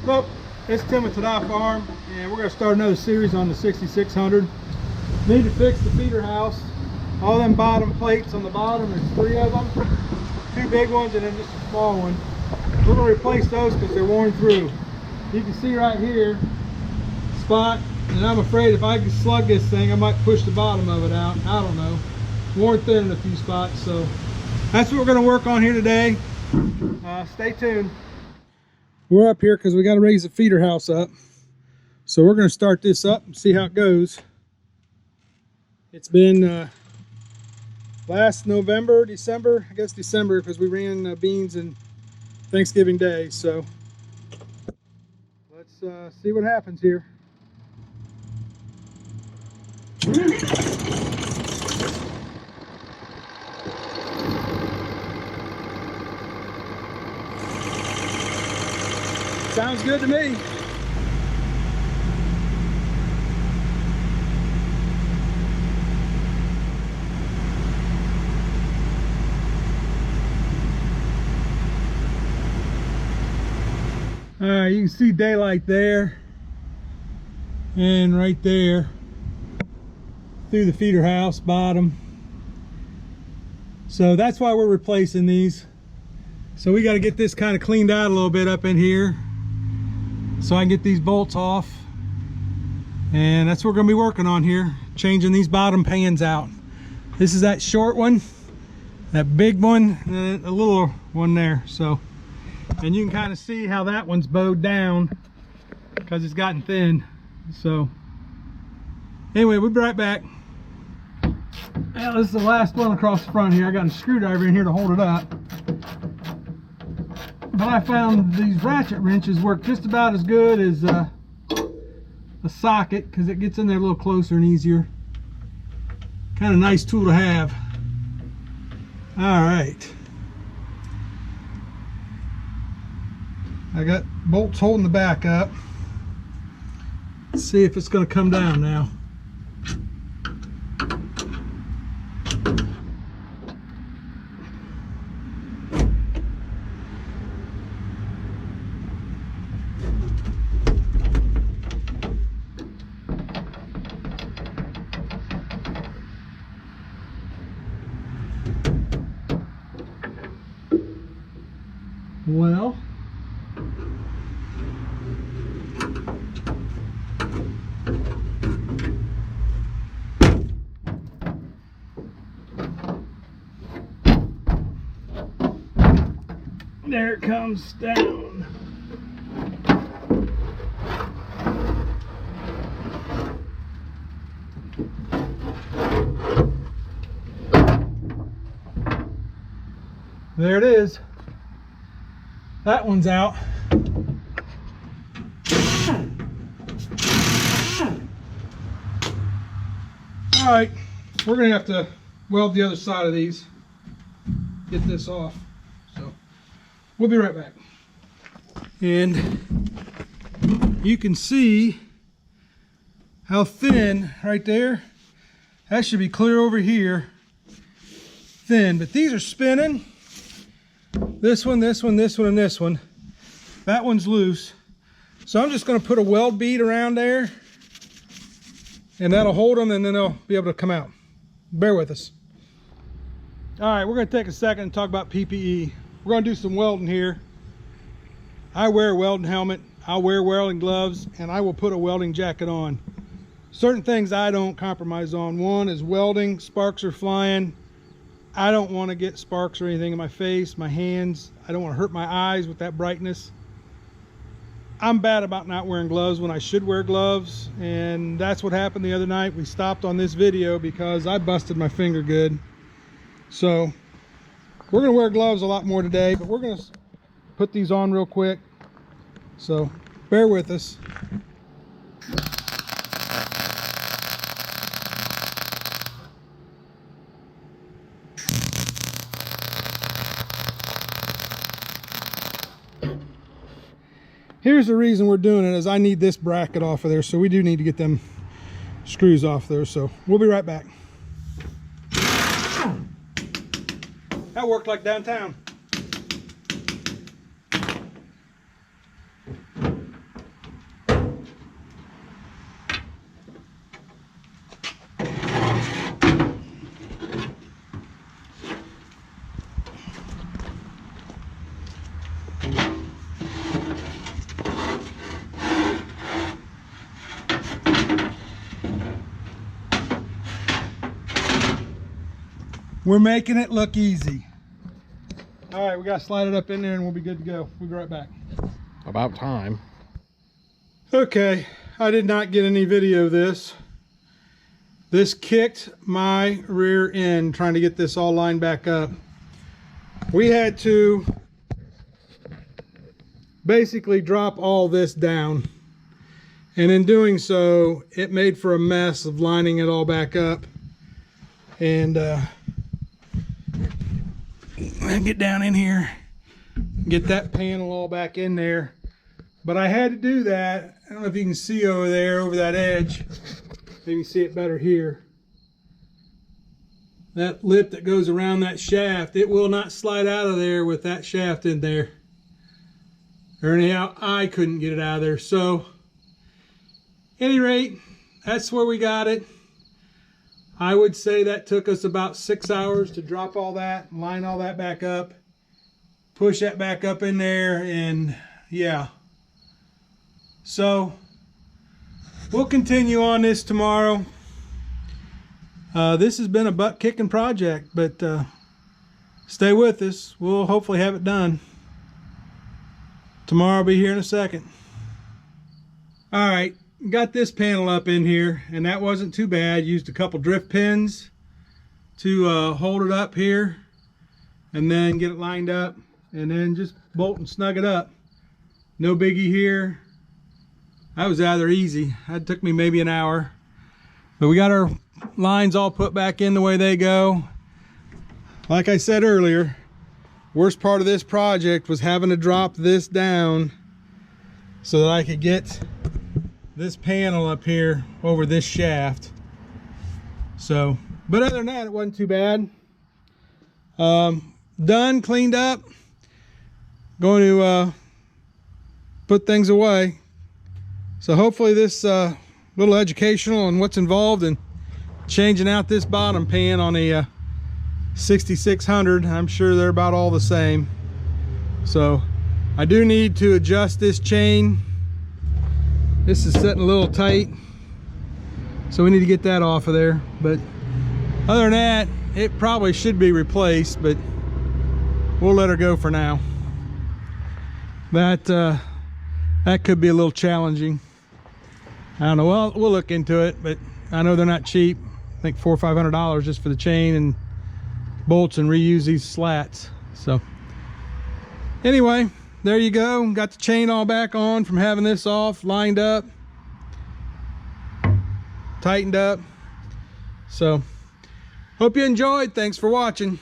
Well, it's Tim with TAH Farm, and we're going to start another series on the 6600. Need to fix the feeder house. All them bottom plates on the bottom, there's 3 of them. 2 big ones and then just a small one. We're going to replace those because they're worn through. You can see right here, spot, and I'm afraid if I can slug this thing, I might push the bottom of it out. I don't know. Worn thin in a few spots, so that's what we're going to work on here today. Stay tuned. We're up here because we got to raise the feeder house up. So we're going to start this up and see how it goes. It's been last November, December, I guess December, because we ran beans and Thanksgiving Day. So let's see what happens here. Sounds good to me. All right, you can see daylight there and right there through the feeder house bottom. So that's why we're replacing these. So we got to get this kind of cleaned out a little bit up in here so I can get these bolts off, and that's what we're going to be working on here, changing these bottom pans out. This is that short one, that big one, and a little one there. So, and you can kind of see how that one's bowed down because it's gotten thin. So anyway, we'll be right back. Now this is the last one across the front here. I got a screwdriver in here to hold it up. But I found these ratchet wrenches work just about as good as a socket because it gets in there a little closer and easier. Kind of nice tool to have. All right. I got bolts holding the back up. Let's see if it's going to come down now. Well, there it comes down. There it is. That one's out. All right, we're gonna have to weld the other side of these, get this off. So we'll be right back. And you can see how thin right there. That should be clear over here. Thin, but these are spinning. This one, this one, this one, and this one. That one's loose. So I'm just going to put a weld bead around there, and that'll hold them, and then they'll be able to come out. Bear with us. All right, we're going to take a second and talk about PPE. We're going to do some welding here. I wear a welding helmet, I'll wear welding gloves, and I will put a welding jacket on. Certain things I don't compromise on. One is welding. Sparks are flying. I don't want to get sparks or anything in my face, my hands. I don't want to hurt my eyes with that brightness. I'm bad about not wearing gloves when I should wear gloves, and that's what happened the other night. We stopped on this video because I busted my finger good. So we're going to wear gloves a lot more today, but we're going to put these on real quick. So bear with us. Here's the reason we're doing it, is I need this bracket off of there, so we do need to get them screws off there. So we'll be right back. That worked like downtown. We're making it look easy. All right, we got to slide it up in there and we'll be good to go. We'll be right back. About time. Okay, I did not get any video of this. This kicked my rear end trying to get this all lined back up. We had to basically drop all this down. And in doing so, it made for a mess of lining it all back up. And get down in here, get that panel all back in there. But I had to do that. I don't know if you can see over there, over that edge. Maybe see it better here. That lip that goes around that shaft, it will not slide out of there with that shaft in there. Or anyhow, I couldn't get it out of there. So, at any rate, that's where we got it. I would say that took us about 6 hours to drop all that, line all that back up, push that back up in there, and yeah. So, we'll continue on this tomorrow. This has been a butt-kicking project, but stay with us. We'll hopefully have it done. Tomorrow I'll be here in a second. All right, got this panel up in here, and that wasn't too bad. Used a couple drift pins to hold it up here, and then get it lined up, and then just bolt and snug it up. No biggie here. That was rather easy. That took me maybe an hour. But we got our lines all put back in the way they go. Like I said earlier, worst part of this project was having to drop this down so that I could get this panel up here over this shaft. So, but other than that, it wasn't too bad. Done, cleaned up. Going to put things away. So hopefully this little educational on what's involved in changing out this bottom pan on a 6600. I'm sure they're about all the same. So I do need to adjust this chain. This is sitting a little tight, so we need to get that off of there. But other than that, it probably should be replaced, but we'll let her go for now. That could be a little challenging. I don't know. Well, we'll look into it, but I know they're not cheap. I think $400 or $500 just for the chain and bolts and reuse these slats. So anyway, there you go. Got the chain all back on from having this off, lined up, tightened up. So hope you enjoyed. Thanks for watching.